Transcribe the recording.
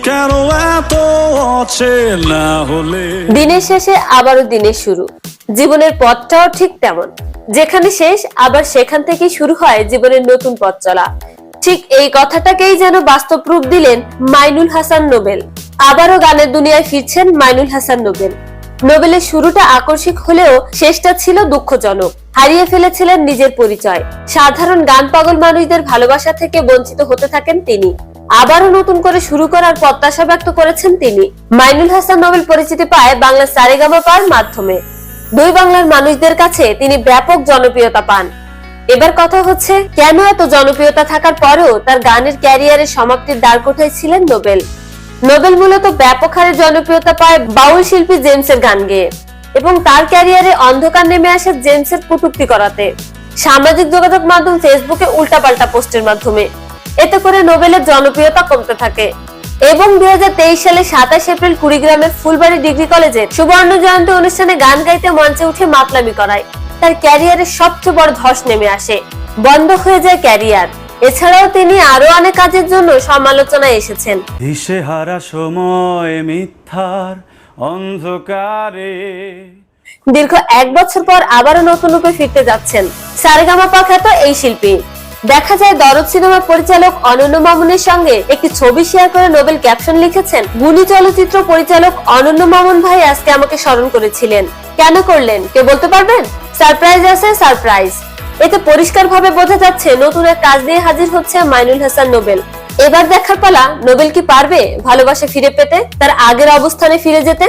কেন এত অচেনা হলে। দিনের শেষে আবারও দিনের শুরু, জীবনের পথটাও ঠিক তেমন, যেখানে শেষ আবার সেখান থেকেই শুরু হয় জীবনের নতুন পথ চলা। ঠিক এই কথাটাকেই যেন বাস্তব রূপ দিলেন মাইনুল হাসান নোবেল। আবারও গানের দুনিয়ায় ফিরছেন মাইনুল হাসান নোবেল। নোবেলের শুরুটা আকর্ষক হলেও শেষটা ছিল দুঃখজনক। হারিয়ে ফেলেছিলেন নিজের পরিচয়। সাধারণ গান পাগল মানুষদের ভালোবাসা থেকে বঞ্চিত হতে থাকেন তিনি। আবারও নতুন করে শুরু করার প্রত্যাশা ব্যক্ত করেছেন তিনি। মাইনুল হাসান নোবেল পরিচিতি পায় বাংলা সারেগামাপার মাধ্যমে। দুই বাংলার মানুষদের কাছে তিনি ব্যাপক জনপ্রিয়তা পান। এবার কথা হচ্ছে, কেন এত জনপ্রিয়তা থাকার পরেও তার গানের ক্যারিয়ারের সমাপ্তির দ্বারকোঠায় ছিলেন নোবেল। নোবেল মূলত ব্যাপক হারে জনপ্রিয়তা পায় বাউল শিল্পী জেমসের গান গেয়ে এবং তার ক্যারিয়ারে অন্ধকার নেমে আসে জেমসের কটূক্তি করাতে, সামাজিক যোগাযোগ মাধ্যম ফেসবুকে উল্টাপাল্টা পোস্টের মাধ্যমে। এতে করে নোবেলের জনপ্রিয়তা কমতে থাকে এবং 2023 সালে 27 এপ্রিল কুড়িগ্রামের ফুলবাড়ী ডিগ্রি কলেজের সুবর্ণ জয়ন্তী অনুষ্ঠানে গান গাইতে মঞ্চে উঠে মাতলামি করায় তার ক্যারিয়ারের সবচেয়ে বড় ধস নেমে আসে, বন্ধ হয়ে যায় ক্যারিয়ার। এছাড়াও তিনি আরো অনেক কাজের জন্য সমালোচনায় এসেছেন। দিশেহারা সময় মিথ্যার অন্ধকারে। দীর্ঘ 1 বছর পর আবারও নতুন রূপে ফিরতে যাচ্ছেন সারেগামাপা খ্যাত এই শিল্পী। দেখা যায় দরদ সিনেমার পরিচালক অনন্য মামুনের সঙ্গে একটি ছবি শেয়ার করে নোবেল ক্যাপশন লিখেছেন, গুণী চলচ্চিত্র পরিচালক অনন্য মামুন ভাই আজকে আমাকে স্মরণ করেছিলেন। কেন করলেন কেউ বলতে পারবেন? সারপ্রাইজ আছে, সারপ্রাইজ। এতে পরিষ্কারভাবে বোঝা যাচ্ছে নতুন এক কাজ নিয়ে হাজির হচ্ছে মাইনুল হাসান নোবেল। এবার দেখার পালা, নোবেল কি পারবে ভালোবাসা ফিরে পেতে, তার আগের অবস্থানে ফিরে যেতে।